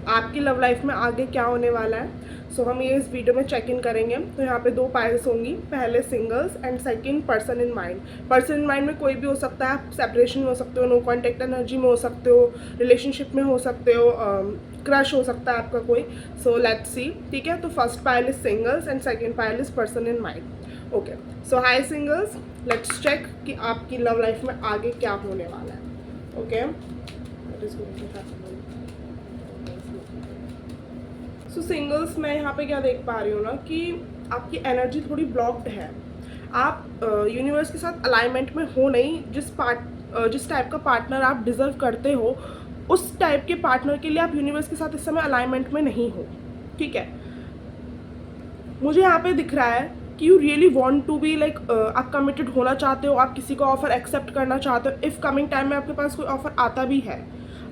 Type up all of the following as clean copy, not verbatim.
आपकी love life में आगे क्या होने वाला है। सो हम ये इस वीडियो में चेक इन करेंगे। तो यहाँ पे 2 पाइल्स होंगी, पहले singles and second person in mind. Person in mind में कोई भी हो सकता है, आप सेपरेशन में हो सकते हो, नो कॉन्टेक्ट एनर्जी में हो सकते हो, रिलेशनशिप में हो सकते हो, क्रश हो सकता है आपका कोई। सो लेट्स सी, ठीक है। तो first pile is singles and second pile is person in mind. Okay, so hi singles, let's check कि आपकी लव लाइफ में आगे क्या होने वाला है। ओके, सो सिंगल्स मैं यहाँ पे क्या देख पा रही हूँ ना कि आपकी एनर्जी थोड़ी ब्लॉक्ड है। आप यूनिवर्स के साथ अलाइनमेंट में हो नहीं। जिस टाइप का पार्टनर आप डिज़र्व करते हो, उस टाइप के पार्टनर के लिए आप यूनिवर्स के साथ इस समय अलाइनमेंट में नहीं हो, ठीक है। मुझे यहाँ पे दिख रहा है कि you really want to be like, आप कमिटेड होना चाहते हो, आप किसी का ऑफर एक्सेप्ट करना चाहते हो। इफ़ कमिंग टाइम में आपके पास कोई ऑफर आता भी है,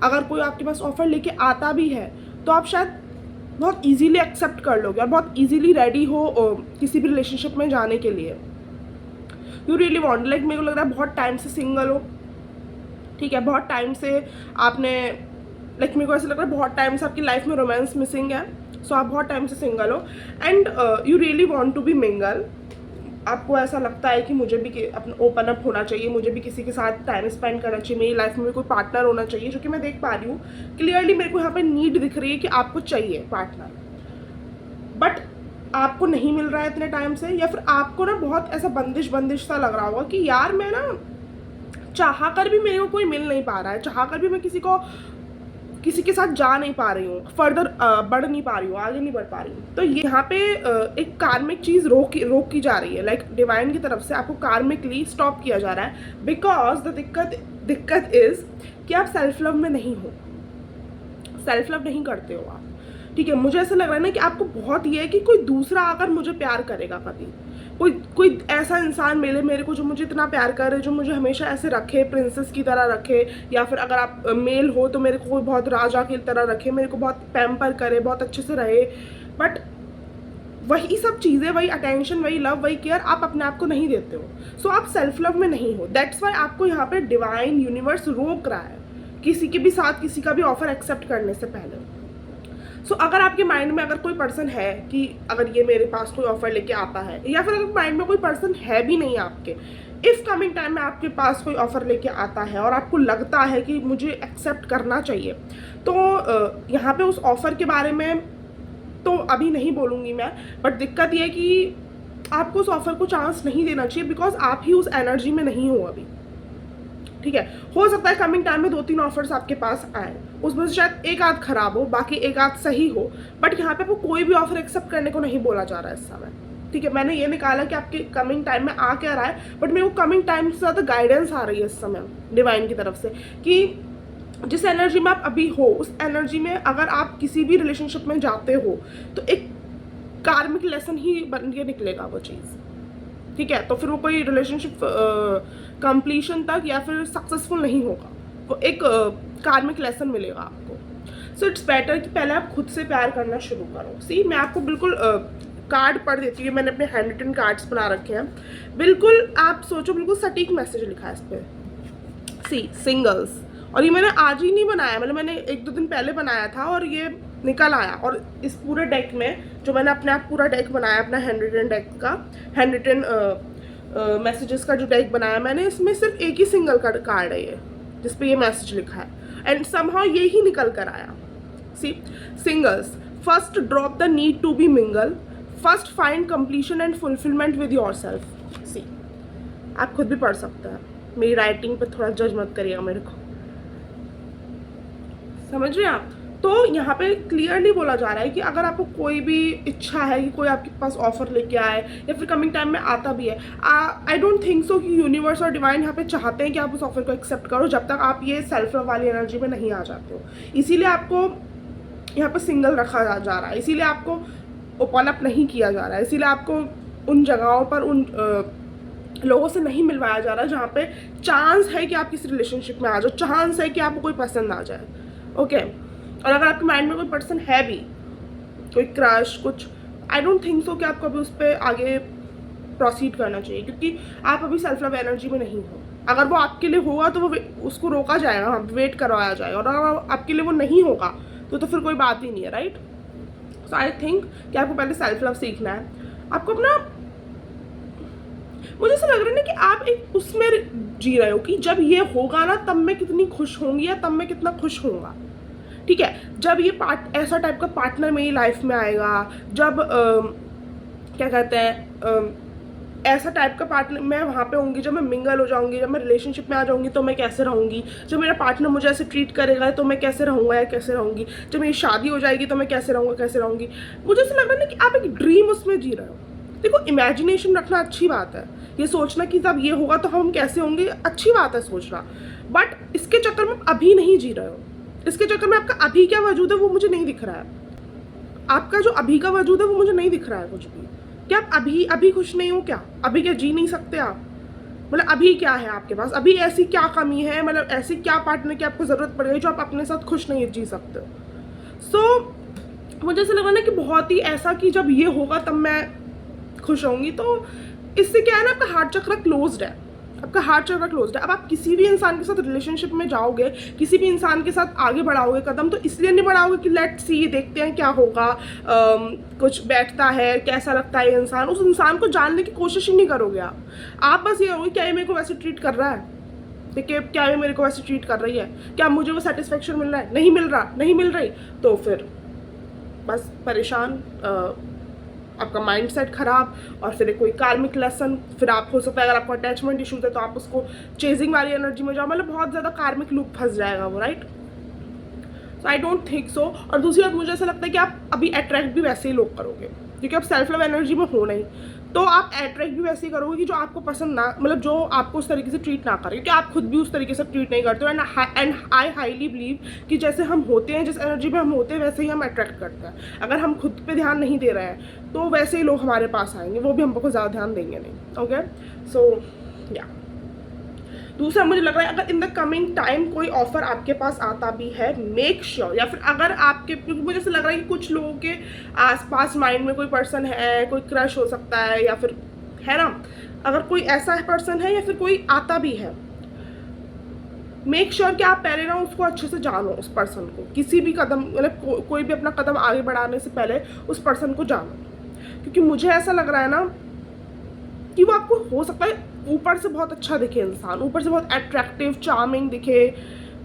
अगर कोई आपके पास ऑफर लेके आता भी है, तो आप शायद बहुत इजीली एक्सेप्ट कर लोगे और बहुत इजीली रेडी हो किसी भी रिलेशनशिप में जाने के लिए। यू रियली वॉन्ट, लाइक मेरे को लग रहा है बहुत टाइम से सिंगल हो, ठीक है। बहुत टाइम से आपने, लाइक मेरे को ऐसा लग रहा है बहुत टाइम से आपकी लाइफ में रोमांस मिसिंग है। सो आप बहुत टाइम से सिंगल हो and you really want to be mingle. आपको ऐसा लगता है कि मुझे भी अपना ओपन अप होना चाहिए, मुझे भी किसी के साथ टाइम स्पेंड करना चाहिए, मेरी लाइफ में भी कोई पार्टनर होना चाहिए, जो कि मैं देख पा रही हूँ क्लियरली। मेरे को यहाँ पे नीड दिख रही है कि आपको चाहिए पार्टनर, बट आपको नहीं मिल रहा है इतने टाइम से, या फिर आपको ना बहुत ऐसा बंदिश बंदिश सा लग रहा होगा कि यार मैं ना चाह कर भी मेरे को कोई मिल नहीं पा रहा है, चाह कर भी मैं किसी के साथ जा नहीं पा रही हूँ, फर्दर बढ़ नहीं पा रही हूँ, आगे नहीं बढ़ पा रही हूँ। तो ये यहाँ पे एक कार्मिक चीज़ रोक की जा रही है, लाइक डिवाइन की तरफ से आपको कार्मिकली स्टॉप किया जा रहा है। बिकॉज द दिक्कत इज कि आप सेल्फ लव में नहीं हो, सेल्फ लव नहीं करते हो आप, ठीक है। मुझे ऐसा लग रहा है ना कि आपको बहुत ये है कि कोई दूसरा आकर मुझे प्यार करेगा, कभी कोई ऐसा इंसान मिले मेरे को जो मुझे इतना प्यार करे, जो मुझे हमेशा ऐसे रखे, प्रिंसेस की तरह रखे, या फिर अगर आप मेल हो तो मेरे को कोई बहुत राजा की तरह रखे, मेरे को बहुत पैम्पर करे, बहुत अच्छे से रहे। बट वही सब चीज़ें, वही अटेंशन, वही लव, वही केयर आप अपने आप को नहीं देते हो। सो आप सेल्फ लव में नहीं हो। दैट्स वाई आपको यहाँ पे डिवाइन यूनिवर्स रोक रहा है किसी के भी साथ किसी का भी ऑफर एक्सेप्ट करने से पहले। सो अगर आपके माइंड में अगर कोई पर्सन है कि अगर ये मेरे पास कोई ऑफर लेके आता है, या फिर अगर माइंड में कोई पर्सन है भी नहीं आपके, इफ़ कमिंग टाइम में आपके पास कोई ऑफर लेके आता है और आपको लगता है कि मुझे एक्सेप्ट करना चाहिए, तो यहाँ पे उस ऑफर के बारे में तो अभी नहीं बोलूँगी मैं, बट दिक्कत ये है कि आपको उस ऑफर को चांस नहीं देना चाहिए, बिकॉज आप ही उस एनर्जी में नहीं हो अभी, ठीक है। हो सकता है कमिंग टाइम में 2-3 ऑफर्स आपके पास आए, उसमें से शायद एक आध खराब हो, बाकी एक आध सही हो, बट यहाँ पे आपको कोई भी ऑफर एक्सेप्ट करने को नहीं बोला जा रहा है इस समय, ठीक है। मैंने ये निकाला कि आपके कमिंग टाइम में आ क्या रहा है, बट मेरे को कमिंग टाइम से ज़्यादा गाइडेंस आ रही है इस समय डिवाइन की तरफ से कि जिस एनर्जी में आप अभी हो, उस एनर्जी में अगर आप किसी भी रिलेशनशिप में जाते हो तो एक कार्मिक लेसन ही बन के निकलेगा वो चीज़, ठीक है। तो फिर वो कोई रिलेशनशिप कंप्लीशन तक या फिर सक्सेसफुल नहीं होगा, वो एक कार्मिक लेसन मिलेगा आपको। सो इट्स बेटर कि पहले आप खुद से प्यार करना शुरू करो। सी, मैं आपको बिल्कुल कार्ड पढ़ देती हूँ, मैंने अपने हैंड रिटन कार्ड्स बना रखे हैं, बिल्कुल आप सोचो बिल्कुल सटीक मैसेज लिखा है इस पर। सी, सिंगल्स, और ये मैंने आज ही नहीं बनाया, मतलब मैंने 1-2 दिन पहले बनाया था और ये निकल आया। और इस पूरे डेक में जो मैंने अपने आप पूरा डेक बनाया, अपना हैंड रिटन डेक का, हैंड रिटन मैसेजेस का जो डेक बनाया मैंने, इसमें सिर्फ एक ही सिंगल का कार्ड है ये, जिस पे ये मैसेज लिखा है, एंड समहाउ ये ही निकल कर आया। See, singles, first drop the need to be mingle, first find completion and fulfilment with yourself. See, आप खुद भी पढ़ सकते हैं, मेरी राइटिंग पे थोड़ा जज मत करिएगा मेरे को, समझ रहे हैं आप। तो यहाँ पे क्लियरली बोला जा रहा है कि अगर आपको कोई भी इच्छा है कि कोई आपके पास ऑफर लेके आए, या फिर कमिंग टाइम में आता भी है, आई डोंट थिंक सो कि यूनिवर्स और डिवाइन यहाँ पे चाहते हैं कि आप उस ऑफर को एक्सेप्ट करो जब तक आप ये सेल्फ लव वाली एनर्जी में नहीं आ जाते हो। इसीलिए आपको यहाँ पे सिंगल रखा जा रहा है, इसीलिए आपको ओपन अप नहीं किया जा रहा है, इसीलिए आपको उन जगहों पर उन लोगों से नहीं मिलवाया जा रहा है जहाँ पे चांस है कि आप किसी रिलेशनशिप में आ जाओ, चांस है कि आपको कोई पसंद आ जाए, ओके। और अगर आपके माइंड में कोई पर्सन है भी, कोई क्रश कुछ, आई डोंट थिंक सो कि आपको अभी उस पर आगे प्रोसीड करना चाहिए, क्योंकि आप अभी सेल्फ लव एनर्जी में नहीं हो। अगर वो आपके लिए होगा तो वो उसको रोका जाएगा, हाँ, वेट करवाया जाएगा, और अगर आपके लिए वो नहीं होगा तो फिर कोई बात ही नहीं है, राइट? सो आई थिंक कि आपको पहले सेल्फ लव सीखना है। आपको अपना, मुझे ऐसा लग रहा है ना कि आप एक उसमें जी रहे हो कि जब ये होगा ना तब मैं कितनी खुश होंगी या तब मैं कितना खुश होऊंगा, ठीक है? जब ये ऐसा टाइप का पार्टनर मेरी लाइफ में आएगा, जब क्या कहते हैं, ऐसा टाइप का पार्टनर मैं वहाँ पे होंगी, जब मैं मिंगल हो जाऊंगी, जब मैं रिलेशनशिप में आ जाऊंगी तो मैं कैसे रहूँगी, जब मेरा पार्टनर मुझे ऐसे ट्रीट करेगा तो मैं कैसे रहूँगा या कैसे रहूँगी, जब मेरी शादी हो जाएगी तो मैं कैसे रहूँगा कैसे रहूँगी। मुझे ऐसा लग रहा है ना कि आप एक ड्रीम उसमें जी रहे हो। देखो, इमेजिनेशन रखना अच्छी बात है, ये सोचना कि जब ये होगा तो हम कैसे होंगे, अच्छी बात है सोचना, बट इसके चक्कर में अभी नहीं जी रहे हो। इसके चक्कर में आपका अभी क्या वजूद है वो मुझे नहीं दिख रहा है। आपका जो अभी का वजूद है वो मुझे नहीं दिख रहा है कुछ भी। क्या आप अभी खुश नहीं हो क्या? अभी क्या जी नहीं सकते आप? मतलब अभी क्या है आपके पास? अभी ऐसी क्या कमी है, मतलब ऐसी क्या पार्टनर की आपको ज़रूरत पड़ गई जो आप अपने साथ खुश नहीं जी सकते हो? सो मुझे ऐसा लगा ना कि बहुत ही ऐसा कि जब ये होगा तब मैं खुश होंगी। तो इससे क्या है ना, आपका हार्ट चक्र क्लोज्ड है, आपका हार्ट चक्र क्लोज्ड है। अब आप किसी भी इंसान के साथ रिलेशनशिप में जाओगे, किसी भी इंसान के साथ आगे बढ़ाओगे कदम, तो इसलिए नहीं बढ़ाओगे कि लेट सी, देखते हैं क्या होगा, कुछ बैठता है, कैसा लगता है ये इंसान, उस इंसान को जानने की कोशिश ही नहीं करोगे आप बस ये होगी क्या ये मेरे को वैसे ट्रीट कर रहा है, देखिए क्या ये मेरे को वैसे ट्रीट कर रही है, क्या मुझे वो सेटिस्फेक्शन मिल रहा है, नहीं मिल रहा, नहीं मिल रही, तो फिर बस परेशान, आपका माइंडसेट खराब, और फिर कोई कार्मिक लेसन, फिर आप हो सकता है अगर आपको अटैचमेंट इशूज है तो आप उसको चेजिंग वाली एनर्जी में जाओ, मतलब बहुत ज़्यादा कार्मिक लूप फंस जाएगा वो, right? So I don't think so. और दूसरी बात, मुझे ऐसा लगता है कि आप अभी अट्रैक्ट भी वैसे ही लोग करोगे क्योंकि आप सेल्फ लव एनर्जी में हो नहीं, तो आप अट्रैक्ट भी वैसे ही करोगे कि जो आपको पसंद ना, मतलब जो आपको उस तरीके से ट्रीट ना करे, क्योंकि आप खुद भी उस तरीके से ट्रीट नहीं करते हो। एंड आई हाईली बिलीव कि जैसे हम होते हैं, जिस एनर्जी में हम होते हैं वैसे ही हम अट्रैक्ट करते हैं। अगर हम खुद पे ध्यान नहीं दे रहे हैं तो वैसे ही लोग हमारे पास आएंगे, वो भी हम बहुत ज़्यादा ध्यान देंगे नहीं। ओके, सो या दूसरा, मुझे लग रहा है अगर इन द कमिंग टाइम कोई ऑफर आपके पास आता भी है, मेक श्योर, या फिर अगर आपके, क्योंकि मुझे ऐसा लग रहा है कि कुछ लोगों के आसपास माइंड में कोई पर्सन है, कोई क्रश हो सकता है, या फिर है ना, अगर कोई ऐसा पर्सन है या फिर कोई आता भी है, मेक श्योर कि आप पहले ना उसको अच्छे से जानो, उस पर्सन को, किसी भी कदम, मतलब कोई भी अपना कदम आगे बढ़ाने से पहले उस पर्सन को जानो। क्योंकि मुझे ऐसा लग रहा है ना कि वो आपको हो सकता है ऊपर से बहुत अच्छा दिखे इंसान, ऊपर से बहुत अट्रैक्टिव चार्मिंग दिखे,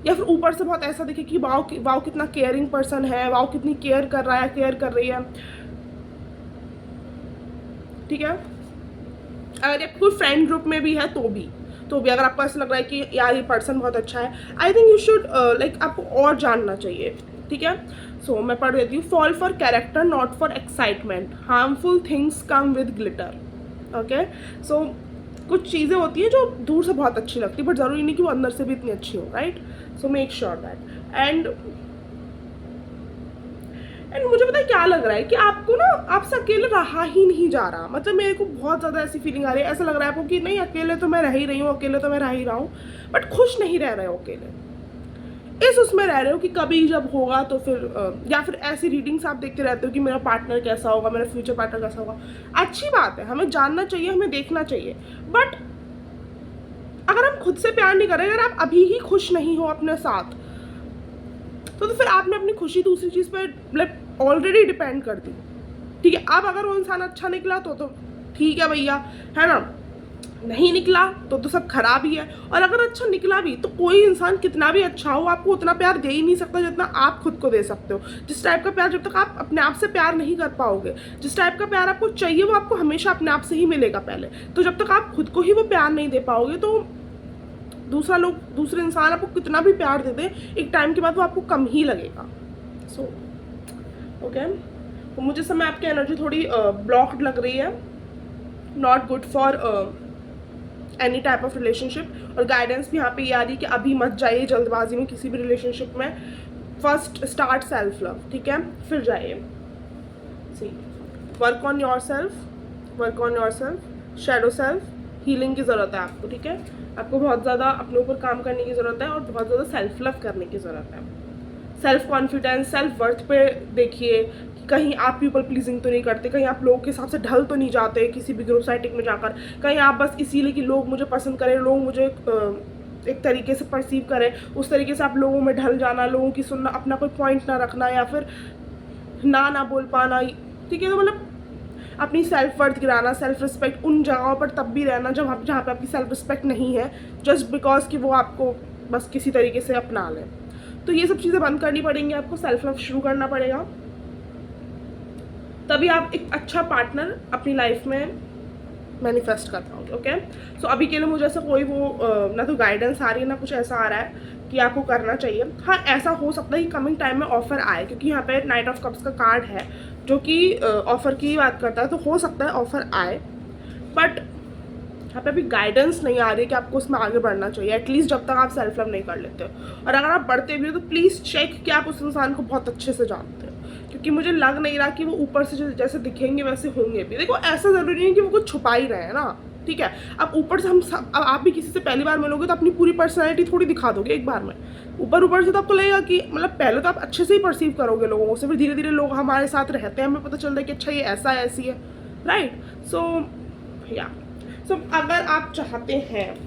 या फिर ऊपर से बहुत ऐसा दिखे कि वाओ कितना केयरिंग पर्सन है, वाओ कितनी केयर कर रहा है, केयर कर रही है, ठीक है? अगर कोई फ्रेंड ग्रुप में भी है तो भी अगर आपको ऐसा लग रहा है कि यार ये पर्सन बहुत अच्छा है, I think you should like आपको और जानना चाहिए, ठीक है? सो मैं पढ़ देती हूँ। Fall for character not for excitement, harmful things come with glitter. Okay, so कुछ चीज़ें होती हैं जो दूर से बहुत अच्छी लगती है बट ज़रूरी नहीं कि वो अंदर से भी इतनी अच्छी हो, right? So make sure that. And मुझे पता है क्या लग रहा है कि आपको ना, आपसे अकेले रहा ही नहीं जा रहा। मतलब मेरे को बहुत ज़्यादा ऐसी फीलिंग आ रही है, ऐसा लग रहा है आपको कि नहीं, अकेले तो मैं रह ही रही हूँ, अकेले तो मैं रह ही रहा हूँ, बट खुश नहीं रह रहे हो अकेले, इस उसमें रह रहे हो कि कभी जब होगा तो फिर या फिर ऐसी रीडिंग्स आप देखते रहते हो कि मेरा पार्टनर कैसा होगा, मेरा फ्यूचर पार्टनर कैसा होगा। अच्छी बात है, हमें जानना चाहिए, हमें देखना चाहिए, बट अगर हम खुद से प्यार नहीं कर रहे, अगर आप अभी ही खुश नहीं हो अपने साथ, तो फिर आपने अपनी खुशी दूसरी चीज़ पर मतलब ऑलरेडी डिपेंड कर दी, ठीक है? अब अगर वो इंसान अच्छा निकला तो ठीक है भैया, है ना? नहीं निकला तो सब खराब ही है। और अगर अच्छा निकला भी तो कोई इंसान कितना भी अच्छा हो आपको उतना प्यार दे ही नहीं सकता जितना आप खुद को दे सकते हो। जिस टाइप का प्यार, जब तक आप अपने आप से प्यार नहीं कर पाओगे, जिस टाइप का प्यार आपको चाहिए वो आपको हमेशा अपने आप से ही मिलेगा पहले। तो जब तक आप खुद को ही वो प्यार नहीं दे पाओगे तो दूसरे इंसान आपको कितना भी प्यार दे दे, एक टाइम के बाद वो आपको कम ही लगेगा। सो ओके, तो मुझे समय आपकी एनर्जी थोड़ी ब्लॉक्ड लग रही है, not good for any type of relationship. और गाइडेंस भी यहाँ पे ये आ रही है कि अभी मत जाइए जल्दबाजी में किसी भी रिलेशनशिप में, फर्स्ट स्टार्ट सेल्फ लव, ठीक है? फिर जाइए, see work on yourself, shadow self, healing की ज़रूरत है आपको, ठीक है? आपको बहुत ज़्यादा अपने ऊपर काम करने की ज़रूरत है और बहुत ज़्यादा सेल्फ लव करने की ज़रूरत है। सेल्फ कॉन्फिडेंस, सेल्फ वर्थ पे देखिए कि कहीं आप पीपल प्लीजिंग तो नहीं करते, कहीं आप लोगों के हिसाब से ढल तो नहीं जाते किसी भी ग्रुप सेटिंग में जाकर, कहीं आप बस इसीलिए कि लोग मुझे पसंद करें, लोग मुझे एक तरीके से परसीव करें, उस तरीके से आप लोगों में ढल जाना, लोगों की सुनना, अपना कोई पॉइंट ना रखना या फिर ना बोल पाना, ठीक है। तो मतलब अपनी सेल्फ वर्थ गिराना, सेल्फ रिस्पेक्ट उन जगहों पर तब भी रहना जहाँ पे आपकी सेल्फ रिस्पेक्ट नहीं है, जस्ट बिकॉज कि वो आपको बस किसी तरीके से अपना लें। तो ये सब चीज़ें बंद करनी पड़ेंगी, आपको सेल्फ लव शुरू करना पड़ेगा, तभी आप एक अच्छा पार्टनर अपनी लाइफ में मैनिफेस्ट कर पाओगे। ओके, सो अभी के लिए मुझे ऐसा कोई ना तो गाइडेंस आ रही है ना कुछ ऐसा आ रहा है कि आपको करना चाहिए। हाँ, ऐसा हो सकता है कि कमिंग टाइम में ऑफर आए, क्योंकि यहाँ पे नाइट ऑफ कप्स का कार्ड है जो कि ऑफर की बात करता है, तो हो सकता है ऑफर आए, बट यहाँ पे अभी गाइडेंस नहीं आ रही है कि आपको उसमें आगे बढ़ना चाहिए, एटलीस्ट जब तक आप सेल्फ लव नहीं कर लेते हो। और अगर आप बढ़ते भी हो तो प्लीज़ चेक कि आप उस इंसान को बहुत अच्छे से जानते हो, क्योंकि मुझे लग नहीं रहा कि वो ऊपर से जैसे दिखेंगे वैसे होंगे भी। देखो, ऐसा ज़रूरी नहीं है कि वो कुछ छुपा ही रहे हैं ना, ठीक है। अब ऊपर से आप भी किसी से पहली बार मिलोगे तो अपनी पूरी पर्सनैलिटी थोड़ी दिखा दोगे एक बार में। ऊपर से तो आपको लगेगा कि मतलब पहले तो आप अच्छे से ही परसीव करोगे लोगों से, फिर धीरे धीरे लोग हमारे साथ रहते हैं, हमें पता चलता है कि अच्छा ये ऐसा है, ऐसी है, राइट। सो अगर आप चाहते हैं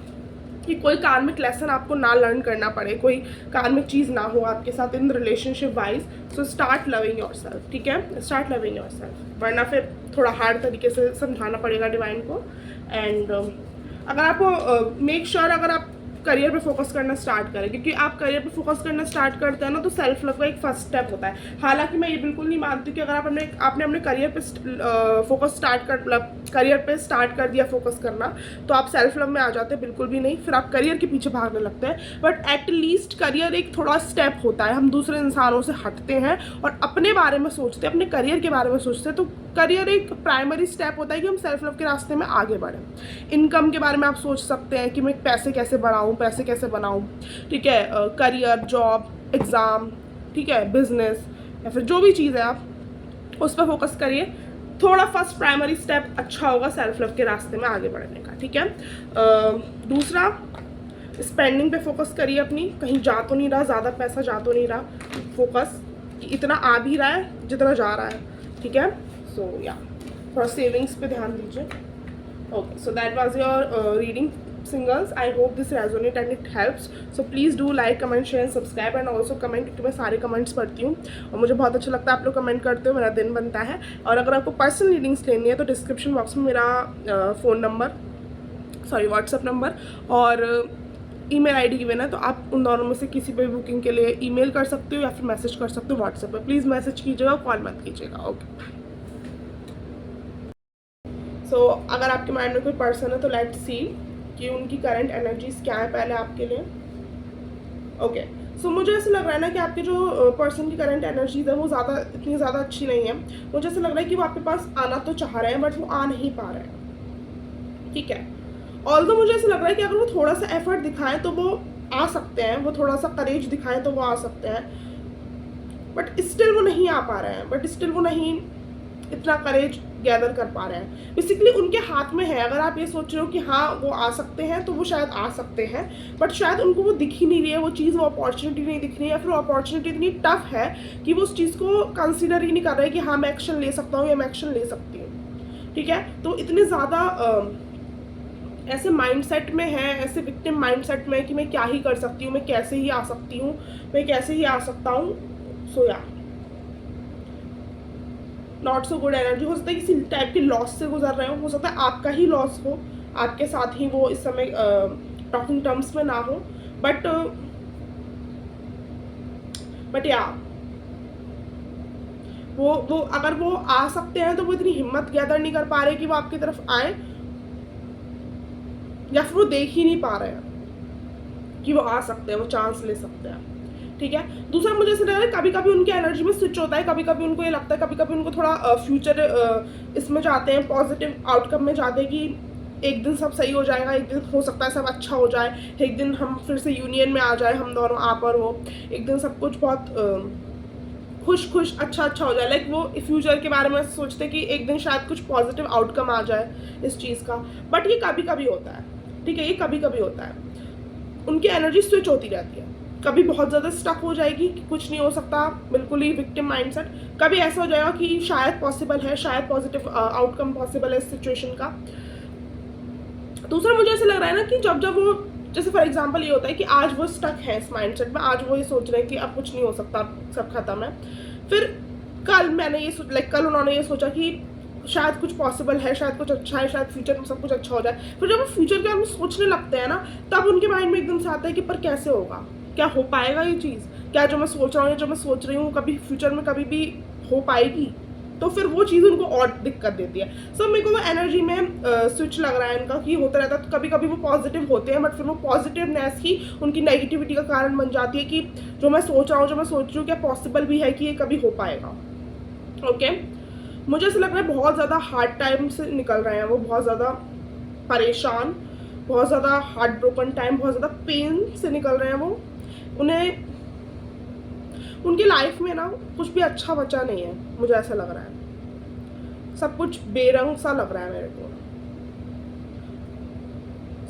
कि कोई कार्मिक लेसन आपको ना लर्न करना पड़े, कोई कार्मिक चीज़ ना हो आपके साथ in relationship wise, so start loving yourself, ठीक है। स्टार्ट लविंग योरसेल्फ, वरना फिर थोड़ा हार्ड तरीके से समझाना पड़ेगा डिवाइन को। एंड अगर आपको मेक श्योर अगर आप करियर पे फोकस करना स्टार्ट करें, क्योंकि आप करियर पे फोकस करना स्टार्ट करते हैं ना तो सेल्फ लव का एक फर्स्ट स्टेप होता है। हालांकि मैं ये बिल्कुल नहीं मानती कि अगर आपने अपने करियर पे फोकस करियर पे स्टार्ट कर दिया फोकस करना तो आप सेल्फ लव में आ जाते हैं, बिल्कुल भी नहीं। फिर आप करियर के पीछे भागने लगते हैं, बट एटलीस्ट करियर एक थोड़ा स्टेप होता है, हम दूसरे इंसानों से हटते हैं और अपने बारे में सोचते हैं, अपने करियर के बारे में सोचते हैं। तो करियर एक प्राइमरी स्टेप होता है कि हम सेल्फ लव के रास्ते में आगे बढ़ें। इनकम के बारे में आप सोच सकते हैं कि मैं पैसे कैसे बढ़ाऊँ, पैसे कैसे बनाऊँ, ठीक है। करियर, जॉब, एग्ज़ाम, ठीक है, बिजनेस या फिर जो भी चीज़ है आप उस पर फोकस करिए। थोड़ा फर्स्ट प्राइमरी स्टेप अच्छा होगा सेल्फ लव के रास्ते में आगे बढ़ने का, ठीक है। दूसरा, स्पेंडिंग पे फोकस करिए अपनी, कहीं जा तो नहीं रहा, ज़्यादा पैसा जा तो नहीं रहा, फोकस कि इतना आ भी रहा है जितना जा रहा है, ठीक है। सो या थोड़ा सेविंग्स पे ध्यान दीजिए। Okay, so that was your reading singles. I hope this resonate and it helps. So please do like, comment, share and subscribe and also comment, क्योंकि मैं सारे कमेंट्स पढ़ती हूँ और मुझे बहुत अच्छा लगता है आप लोग कमेंट करते हो, मेरा दिन बनता है। और अगर आपको पर्सनल रीडिंग्स लेनी है तो डिस्क्रिप्शन बॉक्स में मेरा व्हाट्सएप नंबर और ईमेल आईडी गिवन है, तो आप उन दोनों में से किसी पे बुकिंग के लिए ईमेल कर सकते हो या फिर मैसेज कर सकते हो व्हाट्सएप पर। प्लीज़ मैसेज कीजिएगा, कॉल मत कीजिएगा। ओके, सो अगर आपके माइंड में कोई पर्सन है तो लेट्स सी कि उनकी करंट एनर्जीज क्या है पहले आपके लिए। ओके, सो मुझे ऐसा लग रहा है ना कि आपके जो पर्सन की करंट एनर्जीज है वो इतनी ज़्यादा अच्छी नहीं है। मुझे ऐसा लग रहा है कि वो आपके पास आना तो चाह रहे हैं बट वो आ नहीं पा रहे हैं, ठीक है। ऑल्दो मुझे ऐसा लग रहा है कि अगर वो थोड़ा सा एफर्ट दिखाएं तो वो आ सकते हैं, वो थोड़ा सा करेज दिखाएं तो वो आ सकते हैं, बट स्टिल वो नहीं आ पा रहे हैं, बट स्टिल वो नहीं इतना करेज गैदर कर पा रहे हैं। बेसिकली उनके हाथ में है, अगर आप ये सोच रहे हो कि हाँ वो आ सकते हैं तो वो शायद आ सकते हैं, बट शायद उनको वो दिख ही नहीं रही है वो चीज़, वो अपॉर्चुनिटी नहीं दिख रही है, या फिर अपॉर्चुनिटी इतनी टफ है कि वो उस चीज़ को कंसिडर ही नहीं कर रहे कि हाँ मैं एक्शन ले सकता हूँ या मैं एक्शन ले सकती हूँ, ठीक है। तो इतने ज़्यादा ऐसे माइंडसेट में है, ऐसे विक्टिम माइंडसेट में कि मैं क्या ही कर सकती हूँ, मैं कैसे ही आ सकती हूँ, मैं कैसे ही आ सकता हूँ। सो या नॉट सो गुड एनर्जी। हो सकता है किसी टाइप के लॉस से गुजर रहे हो सकता है आपका ही लॉस हो, आपके साथ ही वो इस समय टॉकिंग टर्म्स में ना हो, बट या वो अगर वो आ सकते हैं तो वो इतनी हिम्मत गैदर नहीं कर पा रहे कि वो आपकी तरफ आए, या फिर वो देख ही नहीं पा रहे हैं कि वो आ सकते हैं, वो चांस ले सकते हैं, ठीक है। दूसरा, मुझे ऐसा लग रहा है कभी कभी उनकी एनर्जी में स्विच होता है, कभी कभी उनको ये लगता है, कभी कभी उनको थोड़ा फ्यूचर इसमें जाते हैं, पॉजिटिव आउटकम में जाते हैं कि एक दिन सब सही हो जाएगा, एक दिन हो सकता है सब अच्छा हो जाए, एक दिन हम फिर से यूनियन में आ जाए, हम दोनों आप और वो, एक दिन सब कुछ बहुत खुश अच्छा हो जाए। लाइक वो फ्यूचर के बारे में सोचते कि एक दिन शायद कुछ पॉजिटिव आउटकम आ जाए इस चीज़ का, बट ये कभी कभी होता है, ठीक है, ये कभी कभी होता है। उनकी एनर्जी स्विच होती रहती है, कभी बहुत ज़्यादा स्टक हो जाएगी कि कुछ नहीं हो सकता, बिल्कुल ही विक्टिम माइंडसेट, कभी ऐसा हो जाएगा कि शायद पॉसिबल है, शायद पॉजिटिव आउटकम पॉसिबल है इस सिचुएशन का। दूसरा, मुझे ऐसा लग रहा है ना कि जब वो जैसे फॉर एग्जांपल ये होता है कि आज वो स्टक है इस माइंडसेट में, आज वो ये सोच रहे हैं कि अब कुछ नहीं हो सकता, सब खत्म है। फिर कल मैंने ये कल उन्होंने ये सोचा कि शायद कुछ पॉसिबल है, शायद कुछ अच्छा है, शायद फ्यूचर में सब कुछ अच्छा हो जाए। फिर जब वो फ्यूचर के बारे में सोचने लगते हैं ना, तब उनके माइंड में एकदम से आता है कि पर कैसे होगा, क्या हो पाएगा ये चीज़, क्या जो मैं सोच रहा हूँ या जो मैं सोच रही हूँ कभी फ्यूचर में कभी भी हो पाएगी। तो फिर वो चीज़ उनको और दिक्कत देती है। सो मेरे को वो एनर्जी में स्विच लग रहा है इनका कि होता रहता है। तो कभी कभी वो पॉजिटिव होते हैं, बट फिर वो पॉजिटिवनेस ही उनकी नेगेटिविटी का कारण बन जाती है कि जो मैं सोच रहा हूँ, जो मैं सोच रही हूँ, क्या पॉसिबल भी है कि ये कभी हो पाएगा। ओके, मुझे ऐसा लग रहा है बहुत ज़्यादा हार्ड टाइम से निकल रहे हैं वो, बहुत ज़्यादा परेशान, बहुत ज़्यादा हार्ट ब्रोकन टाइम, बहुत ज़्यादा पेन से निकल रहे हैं वो। उन्हें उनकी लाइफ में ना कुछ भी अच्छा बचा नहीं है, मुझे ऐसा लग रहा है। सब कुछ बेरंग सा लग रहा है मेरे को,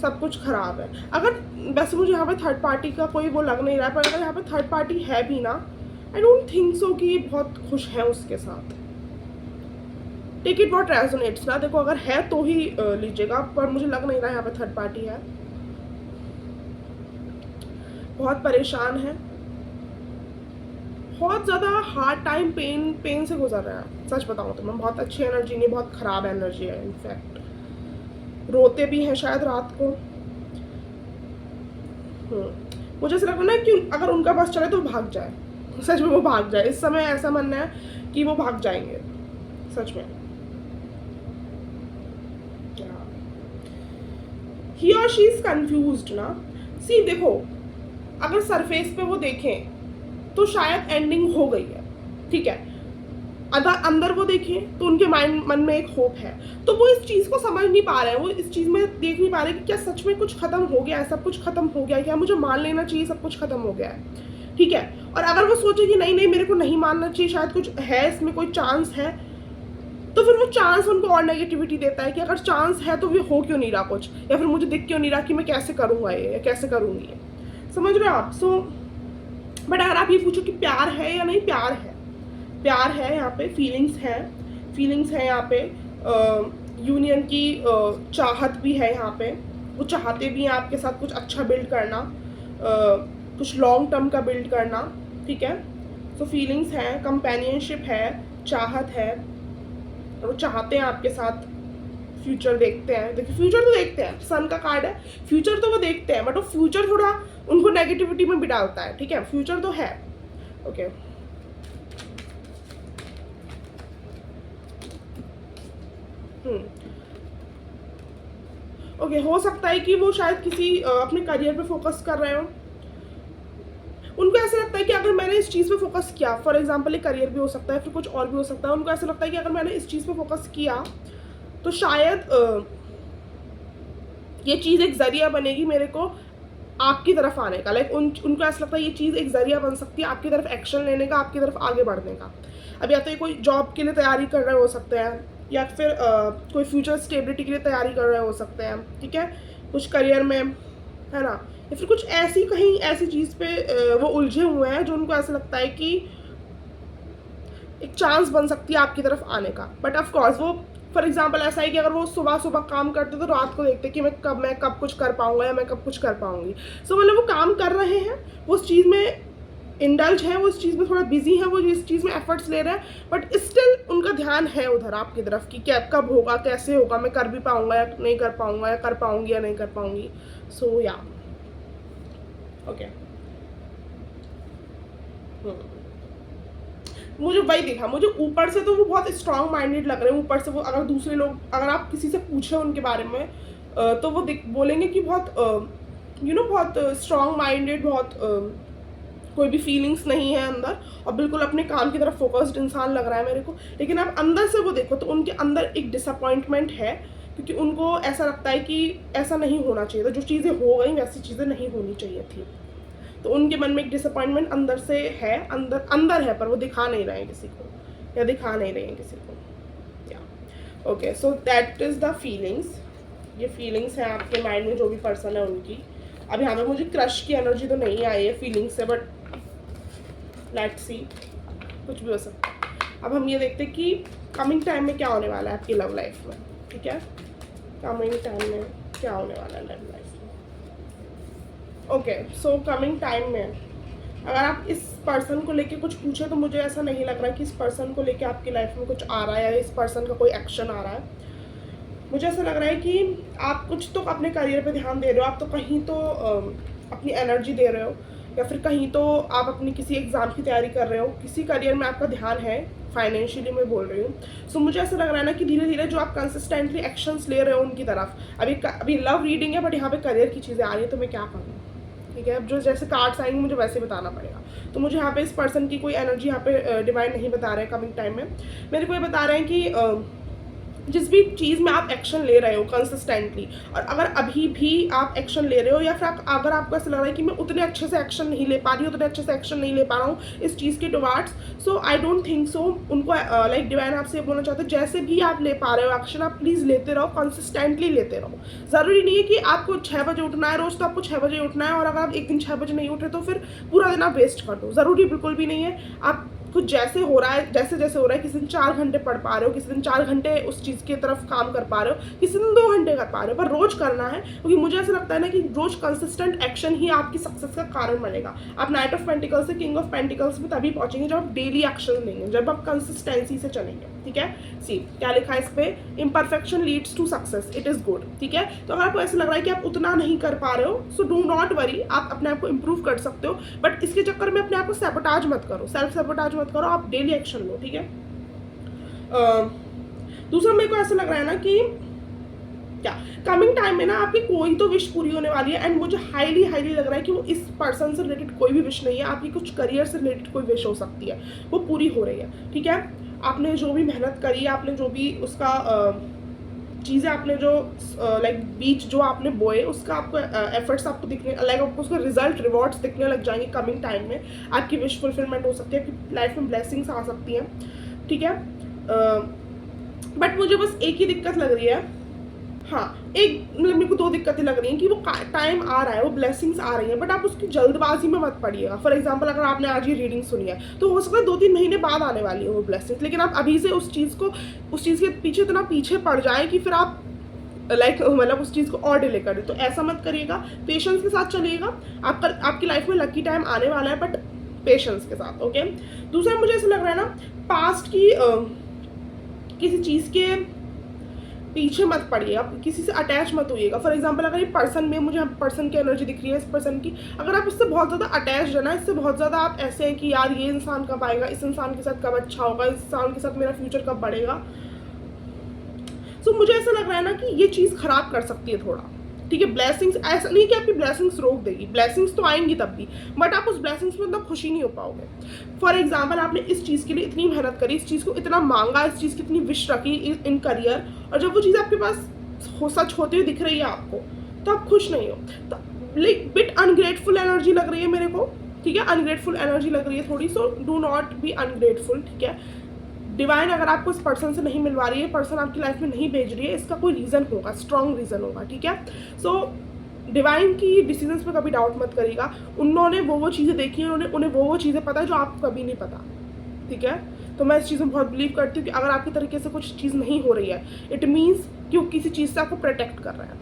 सब कुछ खराब है। अगर वैसे मुझे यहाँ पे थर्ड पार्टी का कोई वो लग नहीं रहा है, पर अगर यहाँ पे थर्ड पार्टी है भी ना, आई डोंट थिंक सो कि बहुत खुश है उसके साथ। टेक इट व्हाट रेजोनेट्स ना, देखो अगर है तो ही लीजिएगा, पर मुझे लग नहीं रहा है यहाँ पे थर्ड पार्टी है। बहुत परेशान है, बहुत ज़्यादा हार्ड टाइम पेन से गुजर रहा है। सच बताऊँ तो मैं, बहुत अच्छी एनर्जी नहीं, बहुत ख़राब एनर्जी है। इनफैक्ट रोते भी हैं शायद रात को। मुझे ऐसा लग रहा है ना कि अगर उनका बस चले तो भाग जाए, सच में वो भाग जाए। इस समय ऐसा मानना है कि वो भाग जाएंगे सच में। ही और शी इज कंफ्यूज्ड ना। सी देखो, अगर सरफेस पे वो देखें तो शायद एंडिंग हो गई है, ठीक है। अगर अंदर वो देखें तो उनके मन में एक होप है। तो वो इस चीज़ को समझ नहीं पा रहे हैं, वो इस चीज़ में देख नहीं पा रहे कि क्या सच में कुछ खत्म हो गया है, सब कुछ खत्म हो गया है, क्या मुझे मान लेना चाहिए सब कुछ खत्म हो गया है, ठीक है। और अगर वो सोचे कि नहीं नहीं मेरे को नहीं मानना चाहिए, शायद कुछ है इसमें, कोई चांस है, तो फिर वो चांस उनको और नेगेटिविटी देता है कि अगर चांस है तो ये हो क्यों नहीं रहा कुछ, या फिर मुझे दिख क्यों नहीं रहा कि मैं कैसे करूँगा ये या कैसे करूँगी ये। समझ रहे हो आप? सो बट अगर आप ये पूछो कि प्यार है या नहीं, प्यार है, प्यार है यहाँ पे, फीलिंग्स है यहाँ पे। यूनियन की चाहत भी है यहाँ पे, वो चाहते भी हैं आपके साथ कुछ अच्छा बिल्ड करना, कुछ लॉन्ग टर्म का बिल्ड करना, ठीक है। सो फीलिंग्स है, कंपेनियनशिप है, चाहत है, और वो चाहते हैं आपके साथ फ्यूचर देखते हैं। देखिए फ्यूचर तो देखते हैं, सन का कार्ड है, फ्यूचर तो वो देखते हैं, बट वो फ्यूचर थोड़ा उनको नेगेटिविटी में भी डालता है, ठीक है। फ्यूचर तो है, ओके। ओके, हो सकता है कि वो शायद किसी अपने करियर पे फोकस कर रहे हो। उनको ऐसा लगता है कि अगर मैंने इस चीज़ पे फोकस किया, फॉर एग्जांपल एक करियर भी हो सकता है, फिर कुछ और भी हो सकता है। उनको ऐसा लगता है कि अगर मैंने इस चीज़ पे फोकस किया तो शायद ये चीज़ एक ज़रिया बनेगी मेरे को आपकी तरफ आने का। लाइक उनको ऐसा लगता है ये चीज़ एक ज़रिया बन सकती है आपकी तरफ एक्शन लेने का, आपकी तरफ आगे बढ़ने का। अब या तो ये कोई जॉब के लिए तैयारी कर रहे हो सकते हैं, या फिर कोई फ्यूचर स्टेबिलिटी के लिए तैयारी कर रहे हो सकते हैं, ठीक है, कुछ करियर में, है ना। या फिर कुछ ऐसी कहीं ऐसी चीज़ पे वो उलझे हुए हैं जो उनको ऐसा लगता है कि एक चांस बन सकती है आपकी तरफ आने का। बट ऑफ कोर्स वो फॉर एग्जांपल ऐसा है कि अगर वो सुबह सुबह काम करते तो रात को देखते कि मैं कब कुछ कर पाऊंगा या मैं कब कुछ कर पाऊंगी। सो मतलब वो काम कर रहे हैं, वो उस चीज़ में इंडल्ज है, वो इस चीज़ में थोड़ा बिजी है, वो इस चीज़ में एफर्ट्स ले रहे हैं, बट स्टिल उनका ध्यान है उधर आपकी तरफ कि क्या कब होगा, कैसे होगा, मैं कर भी पाऊंगा या नहीं कर पाऊंगा, या कर पाऊंगी या नहीं कर पाऊंगी। सो या ओके, मुझे वही दिखा, मुझे ऊपर से तो वो बहुत स्ट्रांग माइंडेड लग रहे हैं। ऊपर से वो अगर दूसरे लोग, अगर आप किसी से पूछे उनके बारे में तो वो बोलेंगे कि बहुत बहुत स्ट्रांग माइंडेड, बहुत कोई भी फीलिंग्स नहीं है अंदर, और बिल्कुल अपने काम की तरफ फोकस्ड इंसान लग रहा है मेरे को। लेकिन आप अंदर से वो देखो तो उनके अंदर एक डिसअपॉइंटमेंट है, क्योंकि उनको ऐसा लगता है कि ऐसा नहीं होना चाहिए था, जो चीज़ें हो गई वैसी चीज़ें नहीं होनी चाहिए थी। तो उनके मन में एक डिसअपॉइंटमेंट अंदर से है, अंदर है, पर वो दिखा नहीं रहे हैं किसी को, या दिखा नहीं रहे हैं किसी को। या okay, so that is the feelings. ये फीलिंग्स हैं आपके माइंड में जो भी पर्सन है उनकी। अब यहाँ पे मुझे क्रश की एनर्जी तो नहीं आई है फीलिंग्स से, बट लेट्स सी, कुछ भी हो सकता है। अब हम ये देखते हैं कि कमिंग टाइम में क्या होने वाला है आपकी लव लाइफ में, ठीक है। कमिंग टाइम में क्या होने वाला है लव लाइफ में। ओके, सो कमिंग टाइम में अगर आप इस पर्सन को लेके कुछ पूछे तो मुझे ऐसा नहीं लग रहा है कि इस पर्सन को लेके आपकी लाइफ में कुछ आ रहा है या इस पर्सन का कोई एक्शन आ रहा है। मुझे ऐसा लग रहा है कि आप कुछ तो अपने करियर पे ध्यान दे रहे हो, आप तो कहीं तो अपनी एनर्जी दे रहे हो, या फिर कहीं तो आप अपनी किसी एग्ज़ाम की तैयारी कर रहे हो, किसी करियर में आपका ध्यान है, फाइनेंशियली मैं बोल रही हूँ। सो मुझे ऐसा लग रहा है ना कि धीरे धीरे जो आप कंसिस्टेंटली एक्शंस ले रहे हो उनकी तरफ, अभी लव रीडिंग है बट यहाँ पे करियर की चीज़ें आ रही है, तो मैं क्या करूँ? ठीक है, अब जो जैसे कार्ड्स आएंगे मुझे वैसे बताना पड़ेगा। तो मुझे यहाँ पे इस पर्सन की कोई एनर्जी यहाँ पे डिवाइन नहीं बता रहे हैं कमिंग टाइम में। मेरे को ये बता रहे हैं कि जिस भी चीज़ में आप एक्शन ले रहे हो कंसिस्टेंटली, और अगर अभी भी आप एक्शन ले रहे हो या फिर अगर आपको ऐसा लग रहा है कि मैं उतने अच्छे से एक्शन नहीं ले पा रही हूँ, उतने अच्छे से एक्शन नहीं ले पा रहा हूँ इस चीज़ के towards, so I don't think so. उनको लाइक डिवाइन आपसे ये बोलना चाहते हैं, जैसे भी आप ले पा रहे हो एक्शन, आप प्लीज़ लेते रहो, कंसिस्टेंटली लेते रहो। ज़रूरी नहीं है कि आपको 6 बजे उठना है रोज़, तो आपको 6 बजे उठना है, और अगर आप एक दिन 6 बजे नहीं उठे तो फिर पूरा दिन आप वेस्ट कर दो। ज़रूरी बिल्कुल भी नहीं है। आप कुछ जैसे हो रहा है, जैसे जैसे हो रहा है, किसी दिन 4 घंटे पढ़ पा रहे हो, किसी दिन 4 घंटे उस चीज़ की तरफ काम कर पा रहे हो, किसी दिन 2 घंटे कर पा रहे हो, पर रोज़ करना है। क्योंकि मुझे ऐसा लगता है ना कि रोज़ कंसिस्टेंट एक्शन ही आपकी सक्सेस का कारण बनेगा। आप नाइट ऑफ पेंटिकल्स से किंग ऑफ पेंटिकल्स में तभी पहुंचेंगे जब आप डेली एक्शन लेंगे, जब आप कंसिस्टेंसी से चलेंगे। ठीक है, सी क्या लिखा है इस पे, imperfection leads to success, it is good. ठीक है, तो अगर आपको ऐसा लग रहा है कि आप उतना नहीं कर पा रहे हो, सो डू नॉट वरी, आप अपने आप को इम्प्रूव कर सकते हो, बट इसके चक्कर में अपने आप को सैबोटाज मत करो, सेल्फ सैबोटाज मत करो, आप डेली एक्शन लो। ठीक है, दूसरा मेरे को ऐसा लग रहा है ना कि क्या कमिंग टाइम में ना आपकी कोई तो विश पूरी होने वाली है, एंड मुझे हाईली हाईली लग रहा है कि वो इस पर्सन से रिलेटेड कोई भी विश नहीं है, आपकी कुछ करियर से रिलेटेड कोई विश हो सकती है, वो पूरी हो रही है। ठीक है, आपने जो भी मेहनत करी, आपने जो भी उसका चीज़ें, आपने जो लाइक बीच जो आपने बोए, उसका आपको एफर्ट्स आपको दिखने, लाइक आपको उसका रिजल्ट रिवॉर्ड्स दिखने लग जाएंगे कमिंग टाइम में। आपकी विश फुलफिलमेंट हो सकती है, आपकी लाइफ में ब्लेसिंग्स आ सकती हैं। ठीक है, बट मुझे बस एक ही दिक्कत लग रही है, हाँ एक मतलब मेरे को 2 दिक्कतें लग रही हैं कि वो टाइम आ रहा है, वो ब्लेसिंग्स आ रही हैं, बट आप उसकी जल्दबाजी में मत पड़िएगा। फॉर एग्जांपल, अगर आपने आज ये रीडिंग सुनी है तो हो सकता है 2-3 महीने बाद आने वाली है वो ब्लेसिंग्स, लेकिन आप अभी से उस चीज़ के पीछे इतना पीछे पड़ जाए कि फिर आप लाइक मतलब उस चीज़ को और डिले कर दे। तो ऐसा मत करिएगा, पेशेंस के साथ चलिएगा। आपकी लाइफ में लकी टाइम आने वाला है, बट पेशेंस के साथ। ओके, दूसरा मुझे ऐसा लग रहा है ना, पास्ट की किसी चीज़ के पीछे मत पड़िए, आप किसी से अटैच मत होइएगा। फॉर एग्जांपल, अगर ये पर्सन में मुझे पर्सन की एनर्जी दिख रही है, इस पर्सन की, अगर आप इससे बहुत ज़्यादा अटैच है ना, इससे बहुत ज़्यादा आप ऐसे हैं कि यार ये इंसान कब आएगा, इस इंसान के साथ कब अच्छा होगा, इस इंसान के साथ मेरा फ्यूचर कब बढ़ेगा, सो मुझे ऐसा लग रहा है ना कि ये चीज़ ख़राब कर सकती है थोड़ा। ठीक है, ब्लेसिंग्स ऐसा नहीं कि आपकी ब्लेसिंग्स रोक देगी, ब्लेसिंग्स तो आएंगी तब भी, बट आप उस ब्लेसिंग्स में मतलब खुशी नहीं हो पाओगे। फॉर एग्जाम्पल, आपने इस चीज़ के लिए इतनी मेहनत करी, इस चीज़ को इतना मांगा, इस चीज़ की इतनी विश रखी इन करियर, और जब वो चीज़ आपके पास सच होते हुए दिख रही है आपको, तो आप खुश नहीं हो। तो लाइक बिट अनग्रेटफुल एनर्जी लग रही है मेरे को। ठीक है, अनग्रेटफुल एनर्जी लग रही है थोड़ी, so do not be ungrateful. ठीक है, डिवाइन अगर आपको इस पर्सन से नहीं मिलवा रही है, पर्सन आपकी लाइफ में नहीं भेज रही है, इसका कोई रीज़न होगा, स्ट्रॉन्ग रीज़न होगा। ठीक है, सो डिवाइन की डिसीजंस पे कभी डाउट मत करिएगा। उन्होंने वो चीज़ें देखी हैं, उन्हें वो चीज़ें पता है जो आपको कभी नहीं पता। ठीक है, तो मैं इस चीज़ में बहुत बिलीव करती हूँ कि अगर आपकी तरीके से कुछ चीज़ नहीं हो रही है, इट मीन्स कि वो किसी चीज़ से आपको प्रोटेक्ट कर रहा है,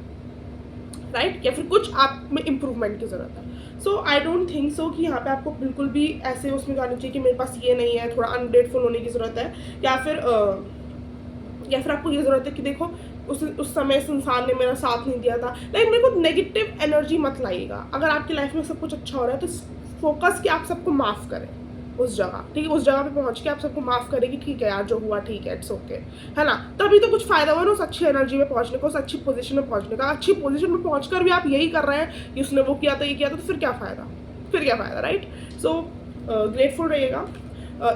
राइट, या फिर कुछ आप में इम्प्रूवमेंट की ज़रूरत है। सो आई डोंट थिंक सो कि यहाँ पे आपको बिल्कुल भी ऐसे उसमें जाना चाहिए कि मेरे पास ये नहीं है, थोड़ा अनग्रेटफुल होने की ज़रूरत है, या फिर आपको ये ज़रूरत है कि देखो उस समय इस इंसान ने मेरा साथ नहीं दिया था। लाइक मेरे को नेगेटिव एनर्जी मत लाइएगा। अगर आपकी लाइफ में सब कुछ अच्छा हो रहा है तो फोकस कि आप सबको माफ़ करें उस जगह। ठीक है, उस जगह पे पहुंच के आप सबको माफ़ करें कि ठीक है यार, जो हुआ ठीक है, इट्स ओके, है ना। तभी तो कुछ फ़ायदा हुआ ना उस अच्छी एनर्जी में पहुंचने को, उस अच्छी पोजीशन में पहुंचने का। अच्छी पोजीशन में पहुंचकर भी आप यही कर रहे हैं कि उसने वो किया था, ये किया था, तो फिर क्या फ़ायदा, राइट। सो ग्रेटफुल रहिएगा।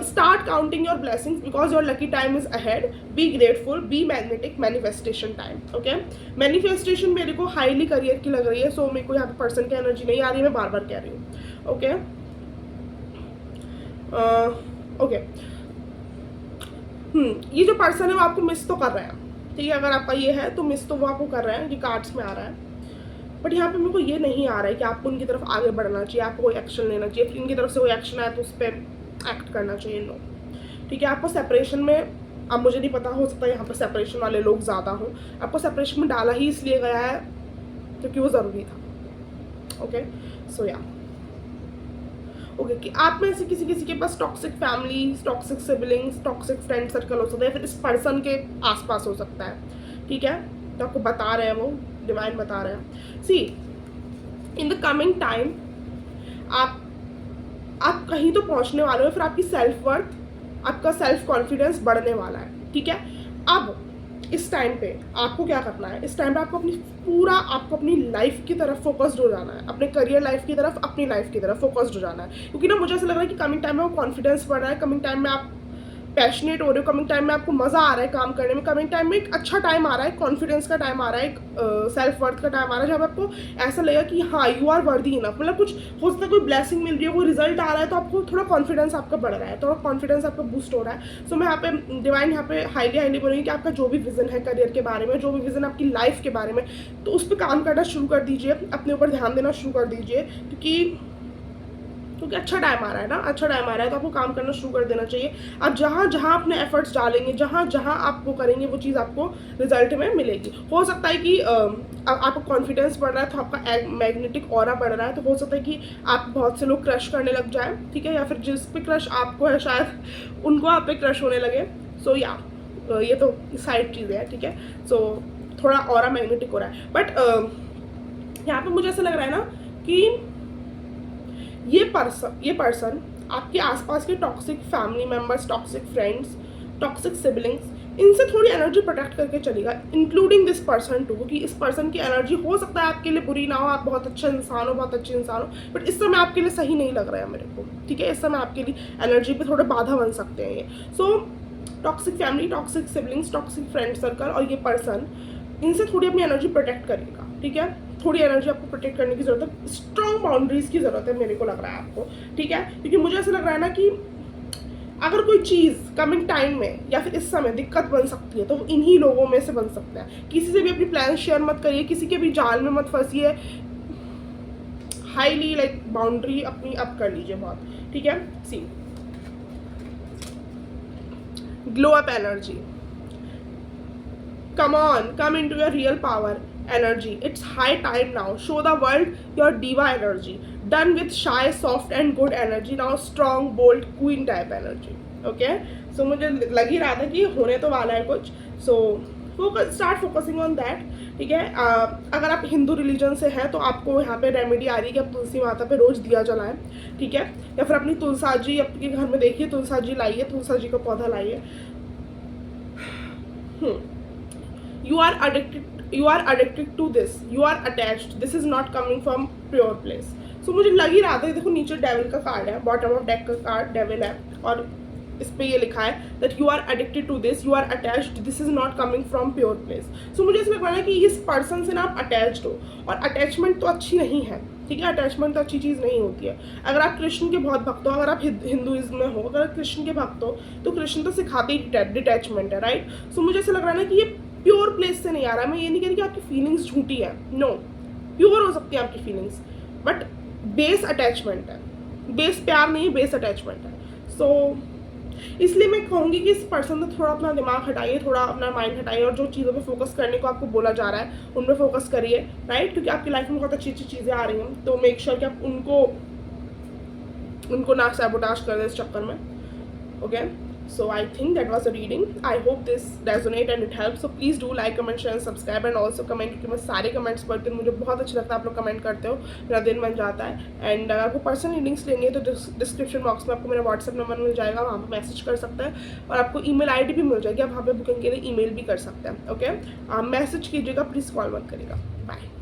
Start counting your blessings because your lucky time is ahead. Be grateful, be magnetic, manifestation time. Okay, manifestation मेरे को हाईली करियर की लग रही है, सो मेरे को यहाँ पे पर्सन की एनर्जी नहीं आ रही है, मैं बार बार कह रही हूँ। ओके, ओके, ये जो पर्सन है वो आपको मिस तो कर रहे हैं। ठीक है, अगर आपका ये है तो मिस तो वो आपको कर रहे हैं, ये कार्ड्स में आ रहा है, बट यहाँ पे मेरे को ये नहीं आ रहा है कि आपको उनकी तरफ आगे बढ़ना चाहिए, आपको कोई एक्शन लेना चाहिए, फिर इनकी तरफ से कोई एक्शन आया तो उस पर एक्ट करना चाहिए। नो, ठीक है, आपको सेपरेशन में, अब मुझे नहीं पता, हो सकता है यहाँ पर सेपरेशन वाले लोग ज़्यादा हों, आपको सेपरेशन में डाला ही इसलिए गया है क्योंकि वो ज़रूरी था। ओके, सो या ओके कि आप में से किसी किसी के पास toxic family, toxic siblings, toxic friend circle हो सकता है, फिर इस पर्सन के आसपास हो सकता है, ठीक है। तो आपको बता रहे हैं, वो डिवाइन बता रहे हैं। सी इन द कमिंग टाइम आप कहीं तो पहुंचने वाले हो, फिर आपकी सेल्फ वर्थ, आपका सेल्फ कॉन्फिडेंस बढ़ने वाला है, ठीक है। अब इस टाइम पे आपको क्या करना है, इस टाइम पे आपको अपनी लाइफ की तरफ फोकस्ड हो जाना है, अपने करियर लाइफ की तरफ, अपनी लाइफ की तरफ फोकस्ड हो जाना है। क्योंकि ना मुझे ऐसा लग रहा है कि कमिंग टाइम में वो कॉन्फिडेंस बढ़ रहा है, कमिंग टाइम में आप पैशनेट हो रहे हो, कमिंग टाइम में आपको मज़ा आ रहा है काम करने में, कमिंग टाइम में एक अच्छा टाइम आ रहा है, कॉन्फिडेंस का टाइम आ रहा है, एक सेल्फ वर्थ का टाइम आ रहा है, जब आपको ऐसा लगेगा कि हाँ यू आर वर्दी इनफ, मतलब कुछ हो सकता है, कोई ब्लेसिंग मिल रही है, कोई रिजल्ट आ रहा है, तो आपको थोड़ा कॉन्फिडेंस आपका बढ़ रहा है, थोड़ा कॉन्फिडेंस आपका बूस्ट हो रहा है। सो मैं यहाँ पे डिवाइन यहाँ पे हाईली बोलूँगी कि आपका जो भी विजन है करियर के बारे में, जो भी विजन आपकी लाइफ के बारे में, तो उस पर काम करना शुरू कर दीजिए, अपने ऊपर ध्यान देना शुरू कर दीजिए, क्योंकि अच्छा टाइम आ रहा है ना, अच्छा टाइम आ रहा है, तो आपको काम करना शुरू कर देना चाहिए। आप जहाँ जहाँ अपने एफर्ट्स डालेंगे, जहाँ जहाँ आप वो करेंगे, वो चीज़ आपको रिजल्ट में मिलेगी। हो सकता है कि आपका कॉन्फिडेंस बढ़ रहा है तो आपका मैग्नेटिक ऑरा बढ़ रहा है, तो हो सकता है कि आप बहुत से लोग क्रश करने लग जाए, ठीक है, या फिर जिस पे क्रश आपको है शायद उनको आप पे क्रश होने लगे। सो या ये तो साइड चीज़ें हैं, ठीक है। सो थोड़ा ऑरा मैग्नेटिक हो रहा है, बट यहाँ पे मुझे ऐसा लग रहा है ना कि ये पर्सन आपके आसपास के toxic family members, toxic friends, toxic siblings, इनसे थोड़ी एनर्जी प्रोटेक्ट करके चलेगा, इंक्लूडिंग दिस पर्सन टू, क्योंकि इस पर्सन की एनर्जी हो सकता है आपके लिए बुरी ना हो, आप बहुत अच्छा इंसान हो, बहुत अच्छे इंसान हो, बट इस समय आपके लिए सही नहीं लग रहा है मेरे को, ठीक है। इस समय आपके लिए एनर्जी पे थोड़े बाधा बन सकते हैं ये। So toxic family, toxic siblings, toxic friend circle और ये पर्सन, इनसे थोड़ी अपनी एनर्जी प्रोटेक्ट करिएगा, ठीक है। थोड़ी एनर्जी आपको प्रोटेक्ट करने की जरूरत है, स्ट्रॉन्ग बाउंड्रीज की जरूरत है, मेरे को लग रहा है आपको, ठीक है। क्योंकि मुझे ऐसा लग रहा है ना कि अगर कोई चीज़ कमिंग टाइम में या फिर इस समय दिक्कत बन सकती है, तो वो इन्हीं लोगों में से बन सकता है। किसी से भी अपनी प्लान शेयर मत करिए, किसी के भी जाल में मत फंसिए, हाईली लाइक बाउंड्री अपनी अप कर लीजिए बहुत, ठीक है। See glow up energy, come on, come into your real power energy. It's high time now. Show the world your diva energy. Done with shy, soft and good energy. Now strong, bold, queen type energy. Okay? So मुझे लग ही रहा था कि होने तो वाला है कुछ. So start focusing on that. ठीक है। अगर आप हिंदू रिलीजन से हैं तो आपको यहाँ पे रेमेडी आ रही है कि आप तुलसी माता पे रोज दिया जलाएं, ठीक है। या फिर अपनी तुलसा जी आपके घर में देखिए, तुलसा जी लाइए, तुलसा जी का पौधा लाइए। You are addicted to this, you are attached, this is not coming from pure place. So मुझे लग ही रहा था, देखो नीचे डेविल का कार्ड है, बॉटम ऑफ डेक का कार्ड डेविल है, और इस पे ये लिखा है that you are addicted to this, you are attached, this is not coming from pure place. So मुझे ऐसा लग रहा है कि इस पर्सन से ना आप अटैच्ड हो, और अटैचमेंट तो अच्छी नहीं है, ठीक है। अटैचमेंट तो अच्छी चीज़ नहीं होती है। अगर आप कृष्ण के बहुत भक्त हो, अगर आप हिंदुइज्म में हो, अगर आप कृष्ण के भक्त हो, तो कृष्ण तो सिखाते ही डिटैचमेंट है, राइट। सो मुझे ऐसा लग रहा है ना कि ये प्योर प्लेस से नहीं आ रहा। मैं ये नहीं कह रही कि आपकी फीलिंग्स झूठी है, नो, प्योर हो सकती है आपकी फीलिंग्स, बट बेस अटैचमेंट है, बेस प्यार नहीं है, बेस अटैचमेंट है। सो इसलिए मैं कहूँगी कि इस पर्सन से थोड़ा अपना दिमाग हटाइए, थोड़ा अपना माइंड हटाइए, और जो चीज़ों पे फोकस करने को आपको बोला जा रहा है उन पर फोकस करिए, राइट। क्योंकि आपकी लाइफ में बहुत अच्छी अच्छी चीज़ें आ रही हैं, तो मेक श्योर कि आप उनको ना सैबोटाज कर दें इस चक्कर में, okay. So I think that was a reading. I hope this resonate and it helps. So please do like, comment, share, and subscribe, and also comment, क्योंकि मैं सारे कमेंट्स पढ़ती हूँ, मुझे बहुत अच्छा लगता है आप लोग कमेंट करते हो, मेरा दिन बन जाता है। एंड अगर आपको पर्सनल रीडिंग्स लेनी है तो डिस्क्रिप्शन बॉक्स में आपको मेरा व्हाट्सएप नंबर मिल जाएगा, वहाँ पर मैसेज कर सकते हैं, और आपको ईमेल आईडी भी मिल जाएगी, आप वहाँ पर बुकिंग के लिए ईमेल भी कर सकते हैं, ओके। मैसेज कीजिएगा, प्लीज़ कॉल मत करिएगा। बाय।